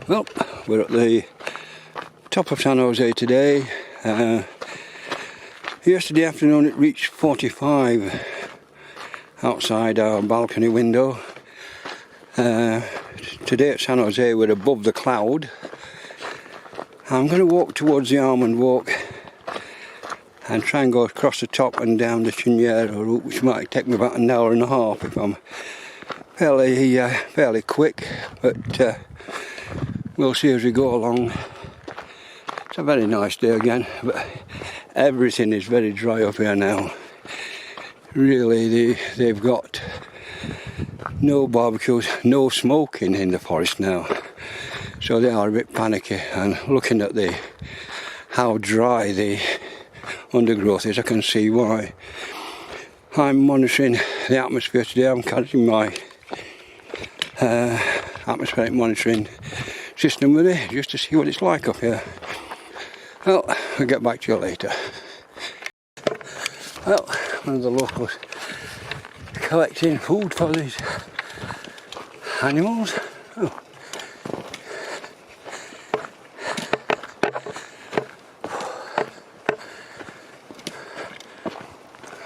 Well, we're at the top of San Jose today. Yesterday afternoon it reached 45 outside our balcony window. Today at San Jose we're above the cloud. I'm going to walk towards the Almond Walk and try and go across the top and down the Chiniero route, which might take me about an hour and a half if I'm fairly quick, but we'll see as we go along. It's a very nice day again, but everything is very dry up here now. Really, they've got no barbecues, no smoking in the forest now, so they are a bit panicky. And looking at how dry the undergrowth is, I can see why. I'm monitoring the atmosphere today. I'm carrying my atmospheric monitoring system with me just to see what it's like up here. Well, I'll get back to you later. Well, one of the locals collecting food for these animals. Oh.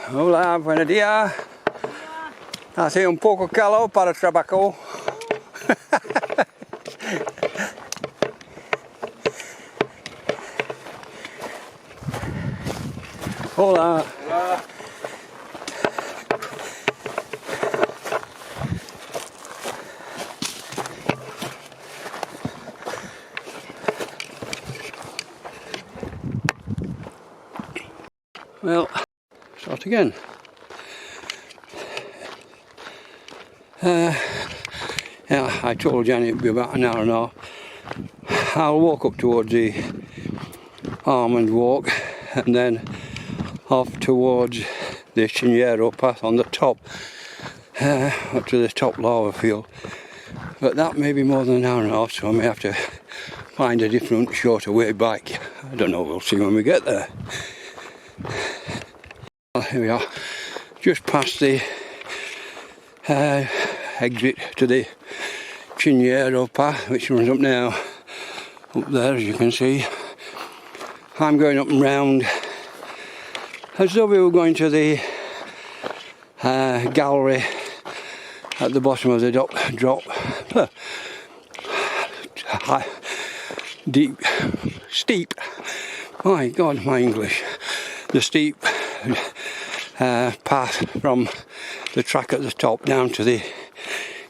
Hola, buenos días. Hace un poco calor para el trabajo. Hola. Hola. Well, start again. Yeah, I told Jenny it'd be about an hour and a half. I'll walk up towards the Almond Walk and then off towards the Chiniero path on the top, up to the top lava field. But that may be more than an hour and a half, so I may have to find a different, shorter way back. I don't know, we'll see when we get there. Well, here we are, just past the exit to the Chiniero path, which runs up now, up there as you can see. I'm going up and round as though we were going to the gallery at the bottom of the drop. Steep, my God, my English. The steep path from the track at the top down to the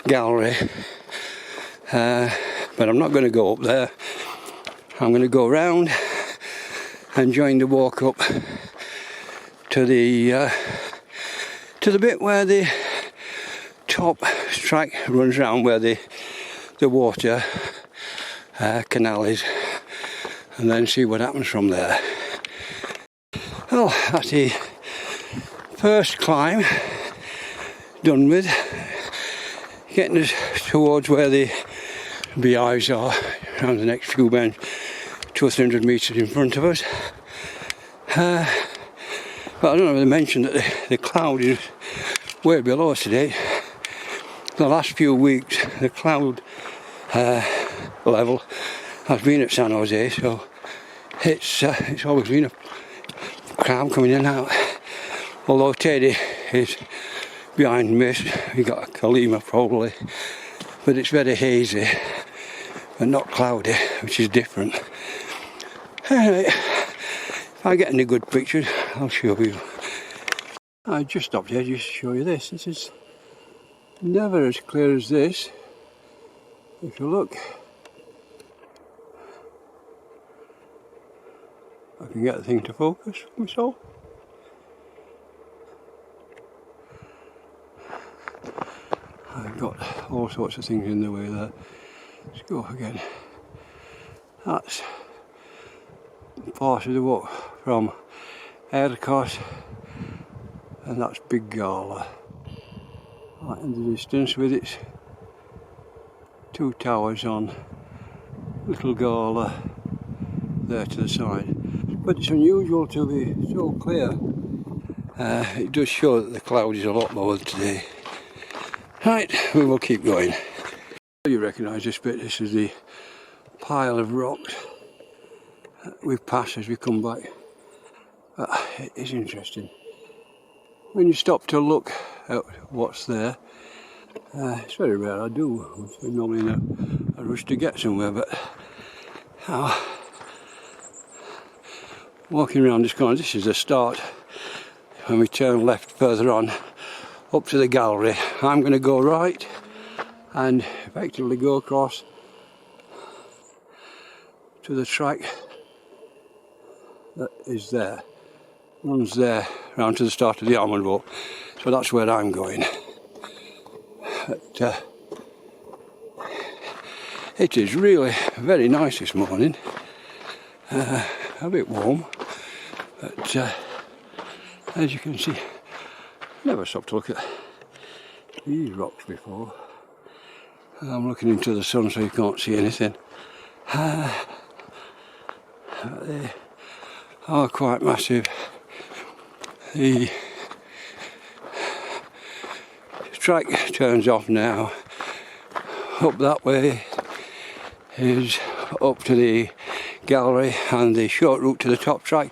gallery. But I'm not going to go up there. I'm going to go round and join the walk up to the bit where the top track runs round, where the water canal is, and then see what happens from there. Well, that's the first climb done with, getting us towards where the beehives are around the next few bends, 200 or 300 metres in front of us. But I don't know if I mentioned that the cloud is way below us today. The last few weeks the cloud level has been at San Jose, so it's always been a crowd coming in and out. Although Teddy is behind mist, we got a Kalima probably, but it's very hazy and not cloudy, which is different. Anyway, if I get any good pictures, I'll show you. I just stopped here just to show you this. This is never as clear as this. If you look, I can get the thing to focus for myself. I've got all sorts of things in the way there. Let's go again. That's part of the walk from ERCOT, and that's Big Gala. Right in the distance with its two towers on Little Gala there to the side. But it's unusual to be so clear. It does show that the cloud is a lot lower today. Right, we will keep going. You recognise this bit. This is the pile of rocks we've passed as we come back. It is interesting. When you stop to look at what's there, it's very rare I do. I'm normally in a rush to get somewhere, but walking around this corner, this is the start. When we turn left further on, up to the gallery, I'm going to go right and effectively go across to the track that is there. Runs there round to the start of the Almond Walk, so that's where I'm going. But, it is really very nice this morning, a bit warm, but as you can see, never stopped to look at these rocks before. I'm looking into the sun so you can't see anything. They are quite massive. The track turns off now. Up that way is up to the gallery and the short route to the top track.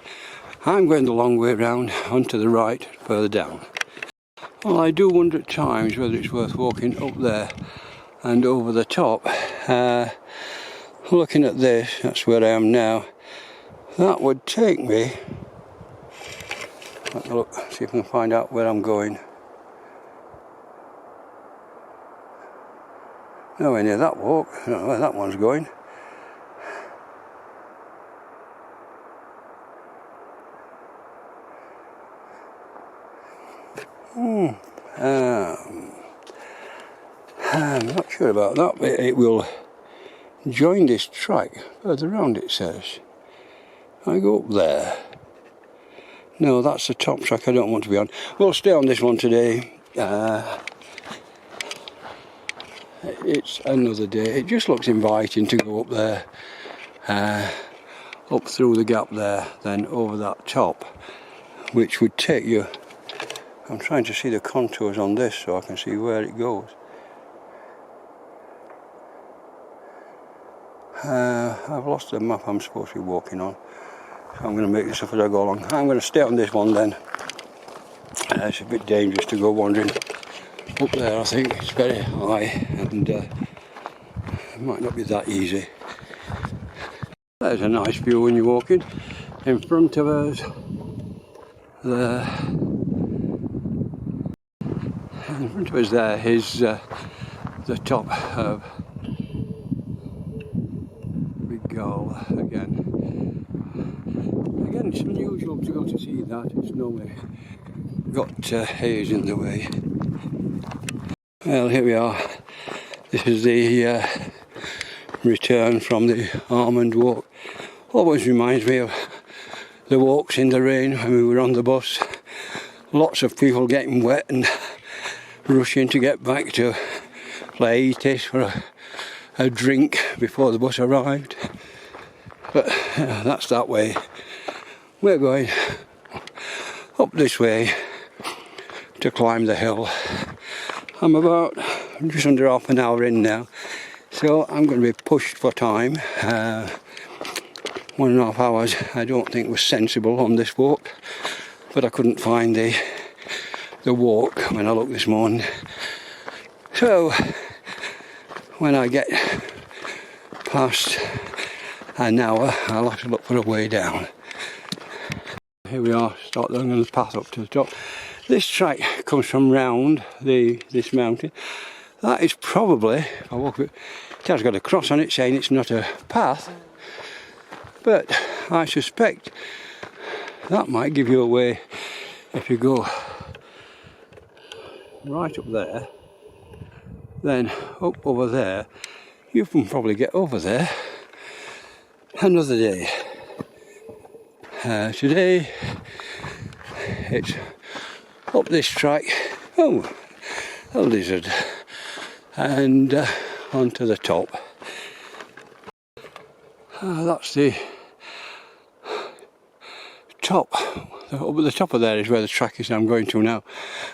I'm going the long way round onto the right further down. Well, I do wonder at times whether it's worth walking up there and over the top. Looking at this, that's where I am now. That would take me, let's look, see if I can find out where I'm going. Nowhere near that walk, I don't know where that one's going. I'm not sure about that, but it will join this track further round, it says. I go up there. No, that's the top track I don't want to be on. We'll stay on this one today. It's another day. It just looks inviting to go up there, up through the gap there, then over that top, which would take you. I'm trying to see the contours on this so I can see where it goes. I've lost the map I'm supposed to be walking on, so I'm going to make this up as I go along. I'm going to stay on this one then. It's a bit dangerous to go wandering up there. I think it's very high and it might not be that easy. There's a nice view when you're walking. In front of us, in front of us there is the top of Big Gall again. Again, it's unusual to go to see that. It's normally got haze in the way. Well, here we are. This is the return from the Almond Walk. Always reminds me of the walks in the rain when we were on the bus. Lots of people getting wet and rushing to get back to Pleiades for a drink before the bus arrived. But that's that way. We're going up this way to climb the hill. I'm about just under half an hour in now, so I'm going to be pushed for time. 1.5 hours I don't think was sensible on this walk, but I couldn't find the walk when I looked this morning. So when I get past an hour, I'll have to look for a way down. Here we are, start along the path up to the top. This track comes from round this mountain. That is probably, if I walk a bit, it has got a cross on it saying it's not a path, but I suspect that might give you a way if you go right up there, then up over there. You can probably get over there another day. Today it's up this track, oh, a lizard, and onto the top. That's the top. Up at the top of there is where the track is I'm going to now.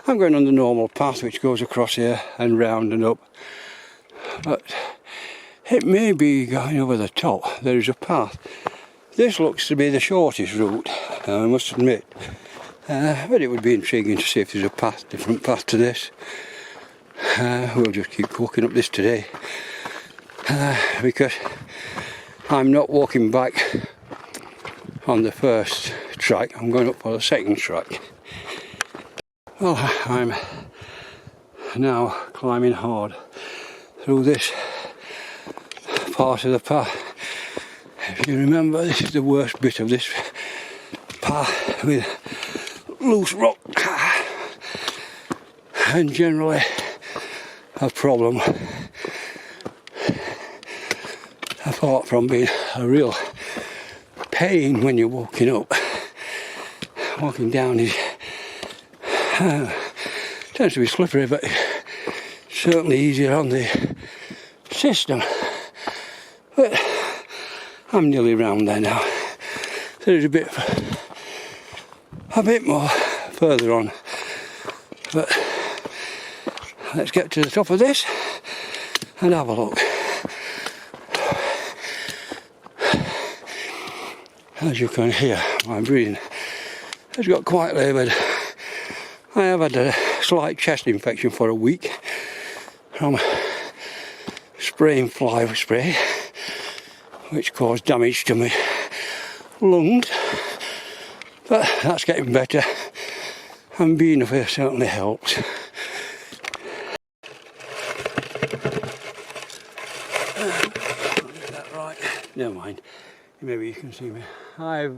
I'm going on the normal path which goes across here and round and up, but It may be going over the top. There is a path. This looks to be the shortest route, I must admit. But it would be intriguing to see if there's a path, different path to this. We'll just keep walking up this today. Because I'm not walking back on the first track, I'm going up for the second track. Well, I'm now climbing hard through this part of the path. If you remember, this is the worst bit of this path with loose rock and generally a problem, apart from being a real pain when you're walking up. Walking down is tends to be slippery, but certainly easier on the system. But I'm nearly round there now. There's a bit more further on, but let's get to the top of this and have a look. As you can hear, my breathing has got quite laboured. I have had a slight chest infection for a week from spraying fly spray, which caused damage to my lungs, but that's getting better, and being up here certainly helps. Is that right? Never mind, maybe you can see me. I've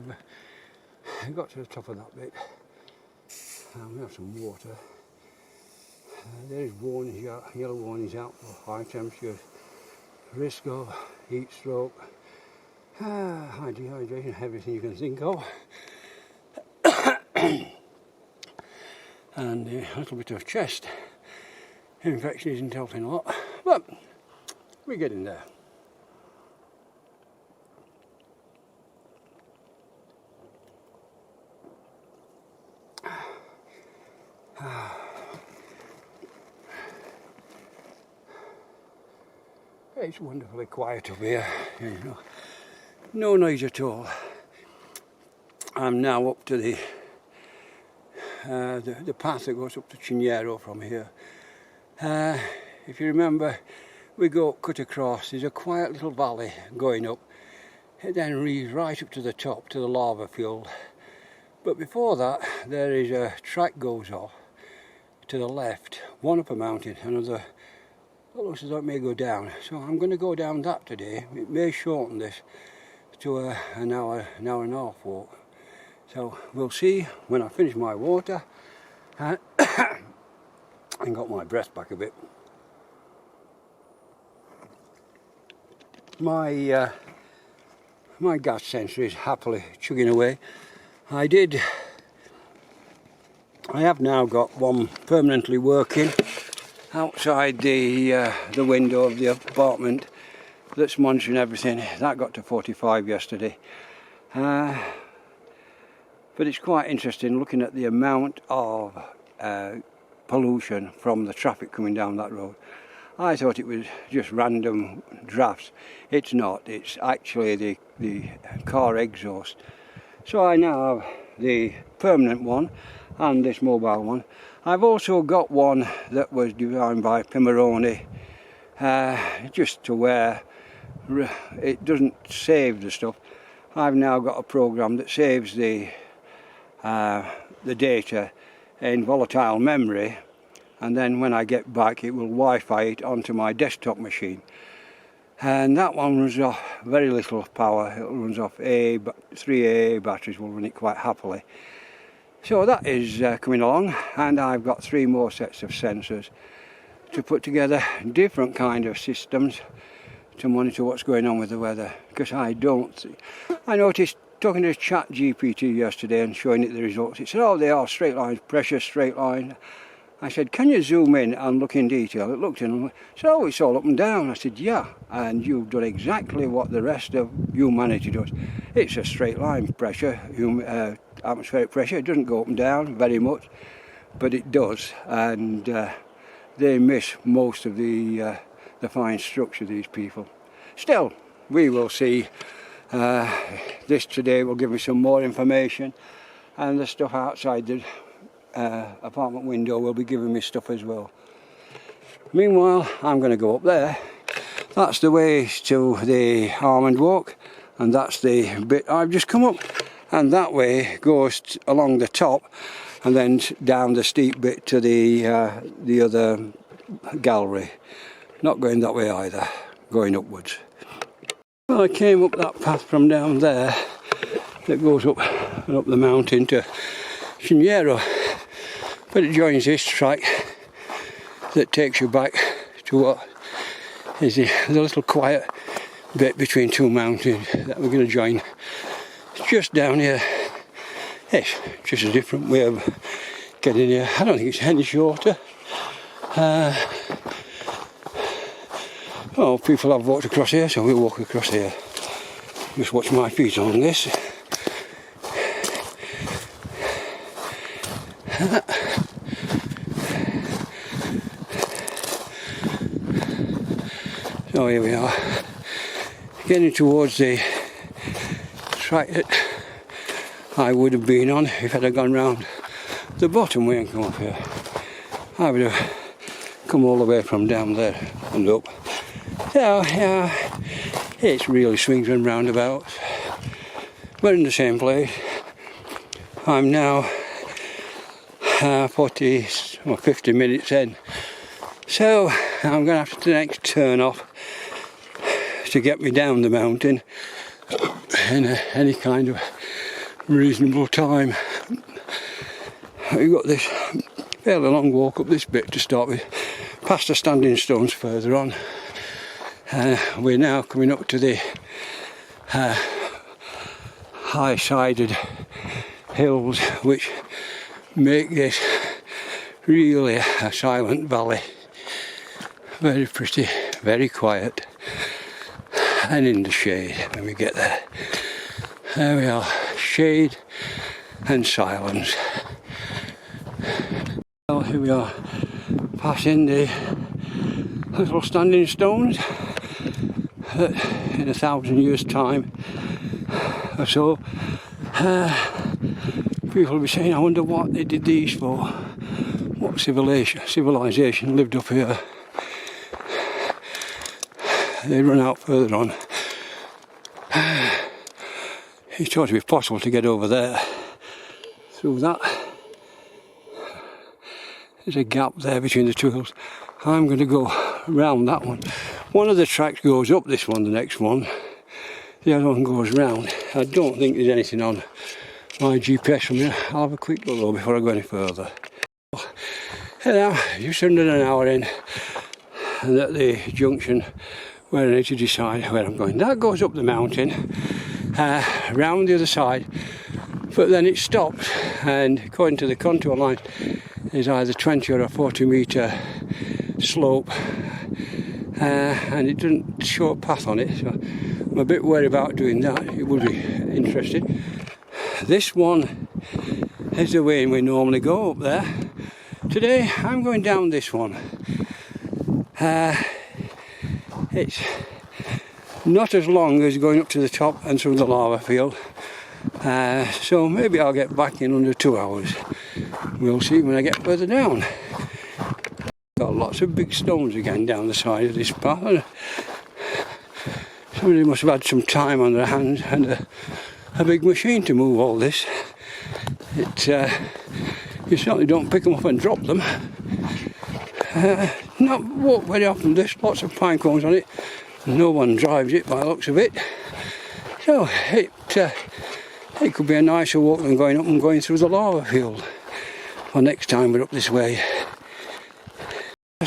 got to the top of that bit. We have some water. There is warnings, yellow warnings out for high temperatures, risk of heat stroke, high dehydration, everything you can think of. And a little bit of chest infection isn't helping a lot, but we're getting there. It's wonderfully quiet up here, you know. No noise at all. I'm now up to the path that goes up to Chignero from here. If you remember, we go cut across. There's a quiet little valley going up. It then leads right up to the top, to the lava field. But before that, there is a track goes off to the left, one up a mountain, another. It looks as though it may go down, so I'm going to go down that today. It may shorten this to an hour and a half walk. So we'll see when I finish my water and got my breath back a bit. My gas sensor is happily chugging away. I have now got one permanently working outside the window of the apartment that's monitoring everything. That got to 45 yesterday. But it's quite interesting looking at the amount of pollution from the traffic coming down that road. I thought it was just random drafts. It's not. It's actually the car exhaust. So I now have the permanent one and this mobile one. I've also got one that was designed by Pimoroni, just to where it doesn't save the stuff. I've now got a program that saves the data in volatile memory, and then when I get back it will Wi-Fi it onto my desktop machine. And that one runs off very little power. It runs off 3 AA batteries will run it quite happily. So that is coming along, and I've got 3 more sets of sensors to put together different kind of systems to monitor what's going on with the weather. Because I noticed talking to ChatGPT yesterday and showing it the results, it said, oh, they are straight lines, pressure straight line. I said, can you zoom in and look in detail? It looked in and said, oh, it's all up and down. I said, yeah, and you've done exactly what the rest of humanity does. It's a straight line pressure, atmospheric pressure. It doesn't go up and down very much, but it does, and they miss most of the fine structure, these people. Still, we will see. This today will give me some more information, and the stuff outside the apartment window will be giving me stuff as well. Meanwhile, I'm going to go up there. That's the way to the Almond Walk, and that's the bit I've just come up, and that way goes along the top and then down the steep bit to the other gallery. Not going that way either, going upwards. Well, I came up that path from down there that goes up and up the mountain to Chiniero, but it joins this track that takes you back to what is the little quiet bit between two mountains that we're going to join. It's just down here. It's just a different way of getting here. I don't think it's any shorter. Oh, people have walked across here, so we'll walk across here. Just watch my feet on this. So here we are, getting towards the track that I would have been on if I'd have gone round the bottom way and come up here. I would have come all the way from down there and up. So yeah, it's really swings and roundabouts. We're in the same place. I'm now 50 minutes in. So I'm going to have to next turn off to get me down the mountain in any kind of reasonable time. We've got this fairly long walk up this bit to start with, past the standing stones further on. We're now coming up to the high-sided hills which make this really a silent valley. Very pretty, very quiet, and in the shade when we get there. There we are, shade and silence. Well, here we are, passing the little standing stones that in 1,000 years' time or so, people will be saying, I wonder what they did these for. What civilization lived up here. They run out further on. He thought it would be possible to get over there through that. There's a gap there between the two hills. I'm going to go round that one. One of the tracks goes up this one, the next one. The other one goes round. I don't think there's anything on my GPS from here. I'll have a quick look though before I go any further. Now, just under an hour in, and at the junction where I need to decide where I'm going. That goes up the mountain, round the other side, but then it stops, and according to the contour line, there's either 20 or a 40 metre slope, and it doesn't show a path on it, so I'm a bit worried about doing that. It would be interesting. This one is the way we normally go up there. Today I'm going down this one. It's not as long as going up to the top and through the lava field, so maybe I'll get back in under 2 hours. We'll see when I get further down. Got lots of big stones again down the side of this path. Somebody must have had some time on their hands and a big machine to move all this. You certainly don't pick them up and drop them. Not walk very often. There's lots of pine cones on it. No one drives it by the looks of it. So it could be a nicer walk than going up and going through the lava field. Well, next time we're up this way.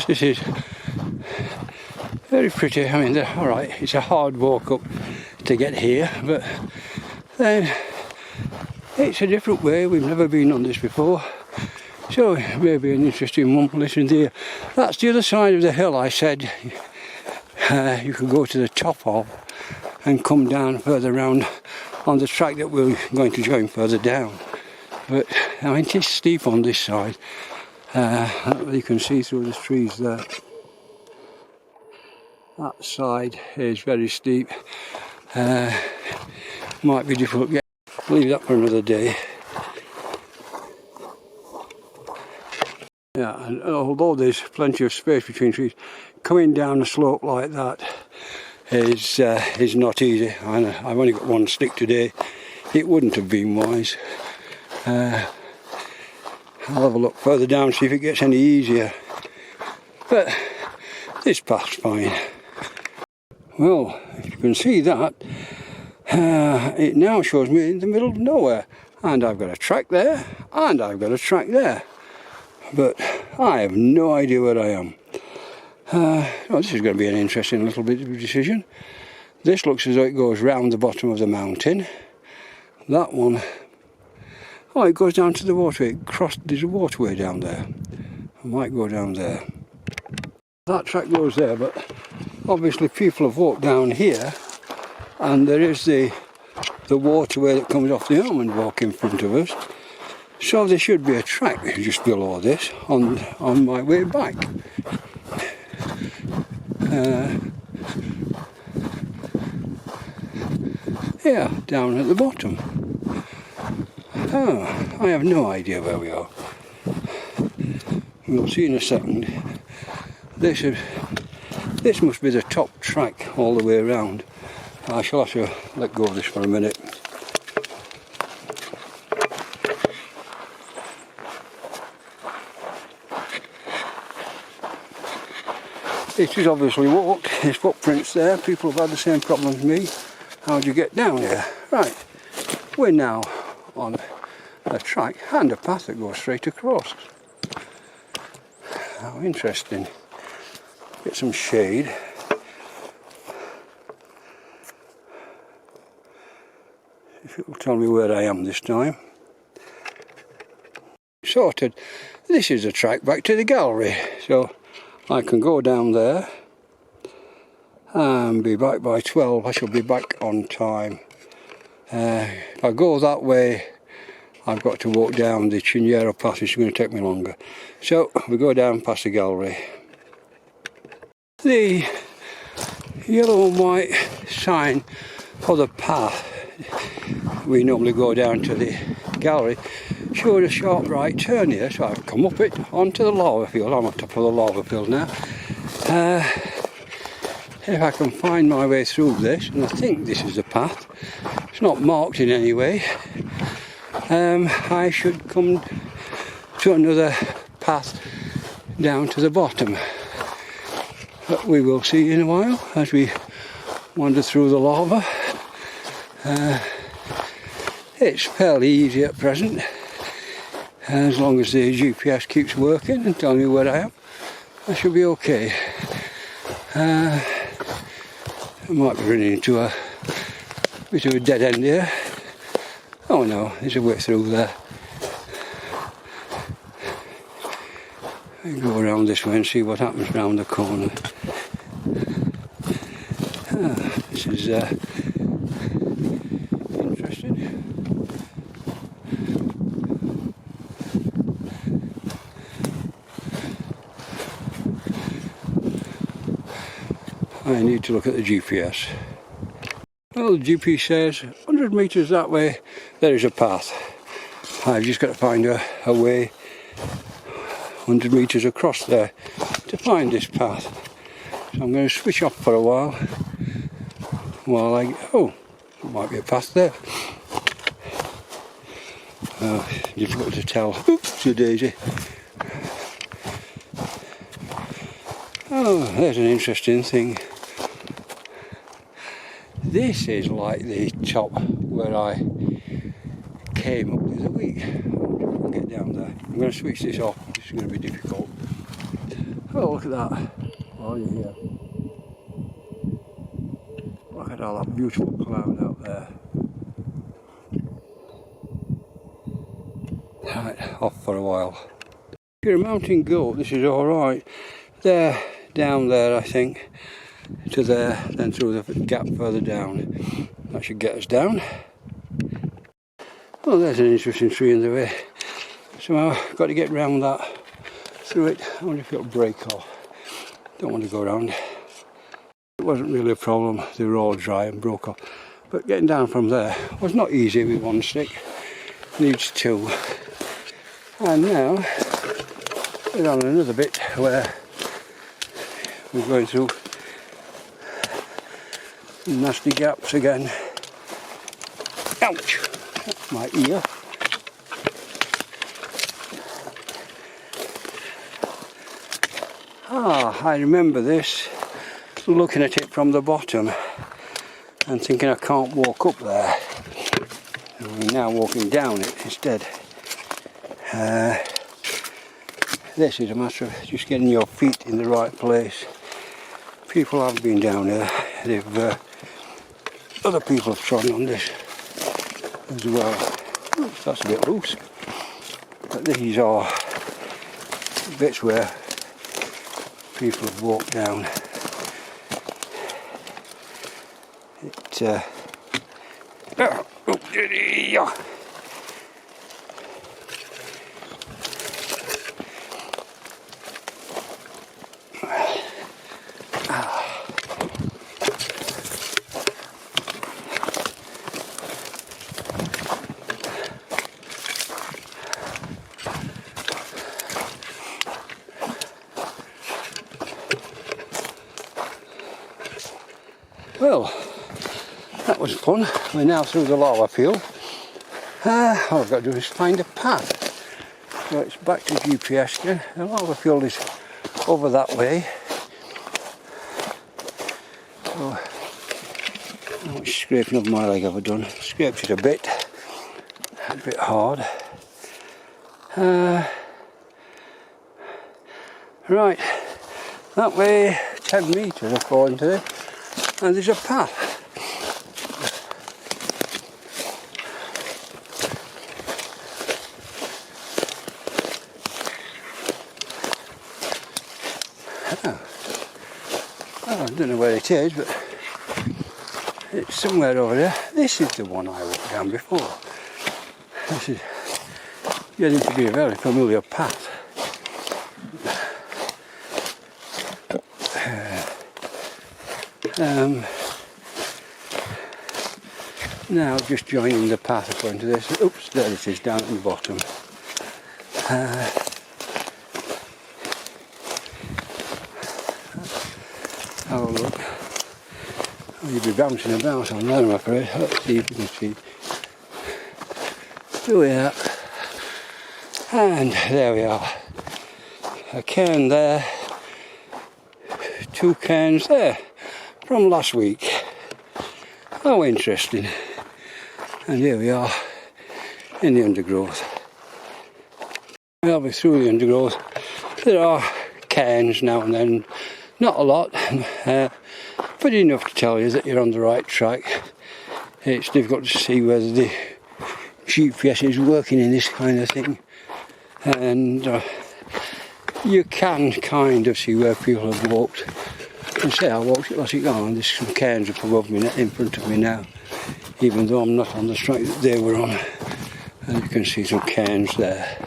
This is very pretty. I mean, alright, it's a hard walk up to get here, but then it's a different way. We've never been on this before. So it may be an interesting one to listen to here. That's the other side of the hill I said you could go to the top of and come down further round on the track that we're going to join further down. But I mean, it is steep on this side. You can see through the trees there. That side is very steep. Might be difficult to get. Leave that for another day. Yeah, and although there's plenty of space between trees, coming down a slope like that is not easy. And I've only got one stick today. It wouldn't have been wise. I'll have a look further down, see if it gets any easier. But this path's fine. Well, if you can see that, it now shows me in the middle of nowhere. And I've got a track there, and I've got a track there. But I have no idea where I am. This is going to be an interesting little bit of a decision. This looks as though it goes round the bottom of the mountain. That one, oh, it goes down to the waterway. There's a waterway down there. I might go down there. That track goes there, but obviously people have walked down here, and there is the waterway that comes off the almond walk in front of us. So there should be a track just below this on my way back. Yeah, down at the bottom. Oh, I have no idea where we are. We'll see in a second. This must be the top track all the way around. I shall have to let go of this for a minute. It is obviously walked, there's footprints there, people have had the same problem as me. How do you get down here? Right, we're now on a track and a path that goes straight across. How interesting. Get some shade. If it will tell me where I am this time. Sorted. This is the track back to the gallery, so I can go down there and be back by 12. I shall be back on time. If I go that way, I've got to walk down the Chinchero path, which is going to take me longer. So we go down past the gallery. The yellow and white sign for the path we normally go down to the gallery showed a sharp right turn here, so I've come up it onto the lava field. I'm on top of the lava field now. If I can find my way through this, and I think this is the path, it's not marked in any way, I should come to another path down to the bottom. But we will see in a while as we wander through the lava. It's fairly easy at present, as long as the GPS keeps working and telling me where I am. I should be okay. I might be running into a bit of a dead end here. Oh no, there's a way through there. I go around this way and see what happens round the corner. This is interesting. I need to look at the GPS. Well, the GPS says 100 metres that way there is a path. I've just got to find a way 100 metres across there to find this path. So I'm going to switch off for a while oh, there might be a path there. Difficult to tell. Oops, a daisy. Oh, there's an interesting thing. This is like the top where I came up the other week. I'll get down there. I'm going to switch this off. This is going to be difficult. Oh, look at that. Oh, you're here. Look at all that beautiful cloud out there. Right, off for a while. If you're a mountain goat, this is alright. There, down there, I think. To there, then through the gap further down. That should get us down. Oh, there's an interesting tree in the way. Somehow I've got to get round that, through it. I wonder if it'll break off. Don't want to go around. It wasn't really a problem, they were all dry and broke up. But getting down from there was not easy with one stick, needs two. And now we're on another bit where we're going through nasty gaps again. Ouch! That's my ear. I remember this, looking at it from the bottom and thinking I can't walk up there. And we're now walking down it instead. This is a matter of just getting your feet in the right place. People have been down here. Other people have trodden on this as well. Oops, that's a bit loose. But these are bits where people have walked down. Well, that was fun. We're now through the lava field. All I've got to do is find a path. So it's back to GPS again. The lava field is over that way. So, how much scraping of my leg have I done? Scraped it a bit hard. Right, that way 10 metres according to this. And there's a path. Oh, I don't know where it is, but it's somewhere over there. This is the one I walked down before. This is getting to be a very familiar path. Now just joining the path according to this. Oops, there it is down at the bottom. Have a look. Oh, you'll be bouncing about on there, I'm afraid. Let's see if we can see. Here we are. And there we are. A cairn there. 2 cairns there. From last week. How interesting. And here we are in the undergrowth. I'll be through the undergrowth. There are cairns now and then, not a lot, but enough to tell you that you're on the right track. It's difficult to see whether the GPS is working in this kind of thing, and you can kind of see where people have walked. And say I walked it last week on, and there's some cairns up above me, in front of me now, even though I'm not on the track that they were on. And you can see some cairns there.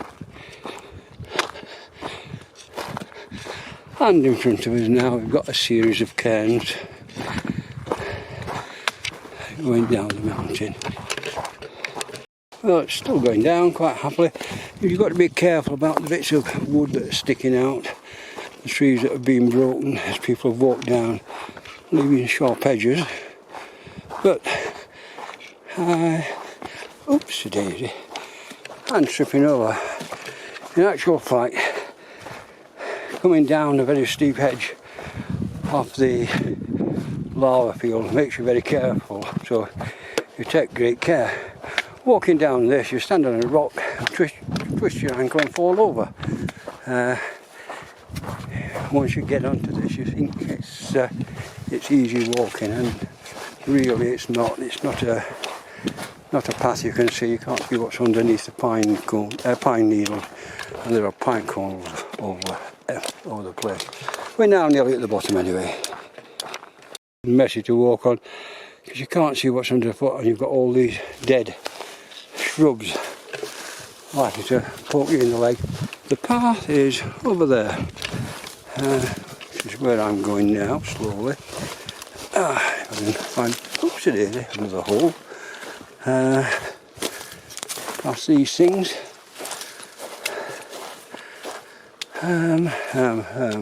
And in front of us now we've got a series of cairns going down the mountain. Well, it's still going down quite happily. You've got to be careful about the bits of wood that are sticking out. The trees that have been broken as people have walked down, leaving sharp edges. But, oopsie daisy, and tripping over. In actual fact, coming down a very steep edge off the lava field makes you very careful, so you take great care. Walking down this, you stand on a rock, twist your ankle and fall over. Once you get onto this, you think it's easy walking, and really it's not. It's not a path you can see. You can't see what's underneath the pine needles, and there are pine cones over the place. We're now nearly at the bottom anyway. Messy to walk on because you can't see what's underfoot, and you've got all these dead shrubs likely to poke you in the leg. The path is over there. Which is where I'm going now, slowly. I can find, oops it is, another hole. Past these things. The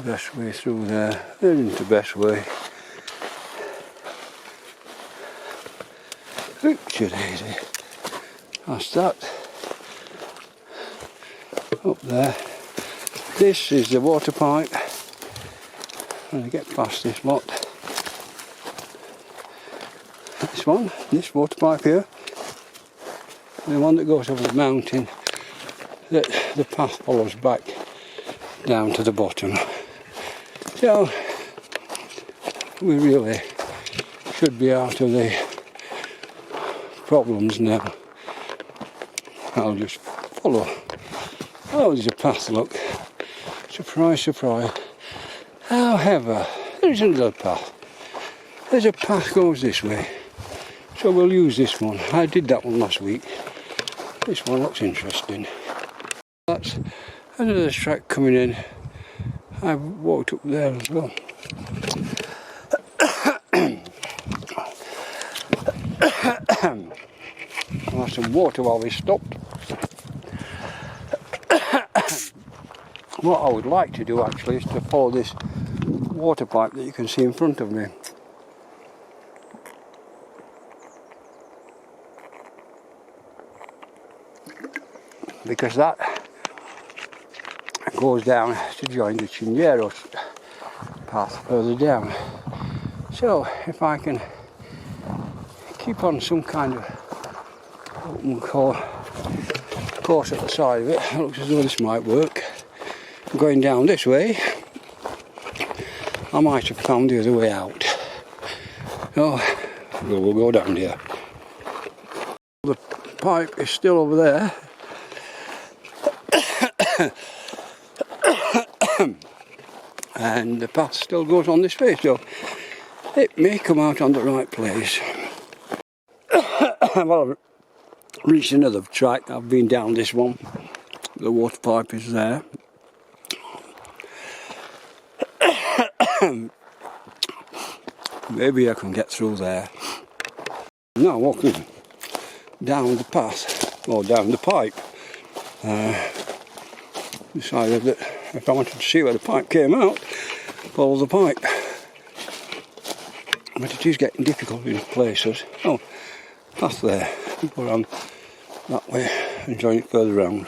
best way through there. There isn't the best way. Oops it is. That's that. Up there. This is the water pipe. When I get past this lot. This water pipe here. The one that goes over the mountain, that the path follows back down to the bottom. So we really should be out of the problems now. I'll just follow. Oh, there's a path, look. Surprise, surprise. However, there is another path. There's a path goes this way. So we'll use this one. I did that one last week. This one looks interesting. That's another track coming in. I've walked up there as well. I'll have some water while we stopped. What I would like to do actually is to follow this water pipe that you can see in front of me. Because that goes down to join the Chinyeros path further down. So if I can keep on some kind of open course at the side of it, it looks as though this might work. Going down this way, I might have found the other way out. So we'll go down here. The pipe is still over there. And the path still goes on this way, so it may come out on the right place. Well, I've reached another track. I've been down this one. The water pipe is there. Maybe I can get through there. Now walking down the path, or down the pipe. Decided that if I wanted to see where the pipe came out, follow the pipe. But it is getting difficult in places. Oh, path there. But I'm that way, enjoying it further round.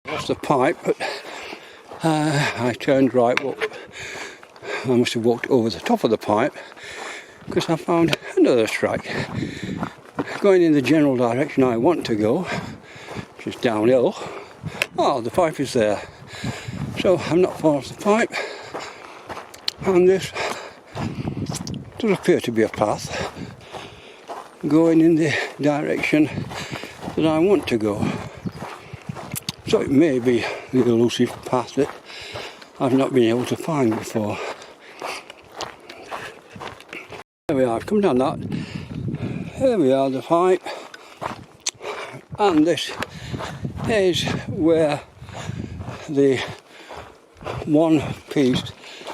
Lost the pipe, but I turned right. I must have walked over the top of the pipe because I found another track going in the general direction I want to go, which is downhill. Oh, the pipe is there. So I'm not far off the pipe, and this does appear to be a path going in the direction that I want to go. So it may be the elusive path that I've not been able to find before. There we are, I've come down that. There we are, the pipe. And this is where the one piece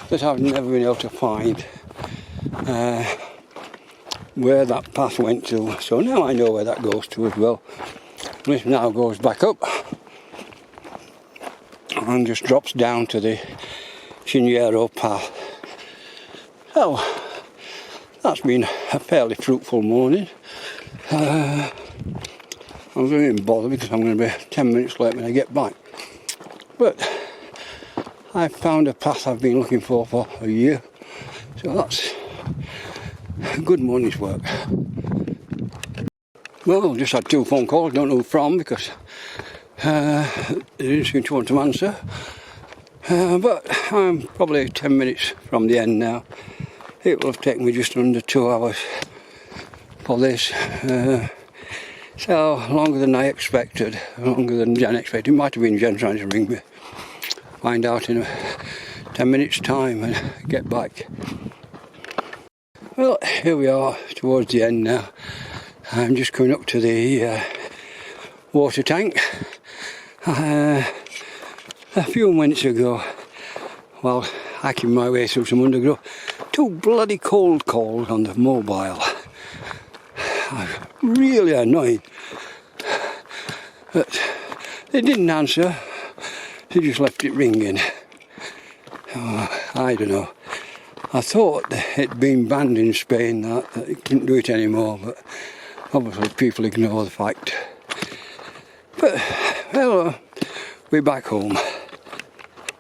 that I've never been able to find where that path went to. So now I know where that goes to as well. This now goes back up and just drops down to the Chinyero path. So that's been a fairly fruitful morning. I'm going to bother because I'm going to be 10 minutes late when I get back. But I've found a path I've been looking for a year. So that's a good morning's work. Well, I've just had 2 phone calls, don't know who from because they didn't seem to want to answer. But I'm probably 10 minutes from the end now. It will have taken me just under 2 hours for this. So longer than I expected, longer than Jen expected. It might have been Jen trying to ring me. Find out in 10 minutes time and get back. Well, here we are towards the end now. I'm just coming up to the water tank. A few minutes ago, while hiking my way through some undergrowth, too bloody cold calls on the mobile. Really annoying. But they didn't answer. They just left it ringing. Oh, I don't know. I thought it'd been banned in Spain that you couldn't do it anymore, but obviously people ignore the fact. But, well, we're back home.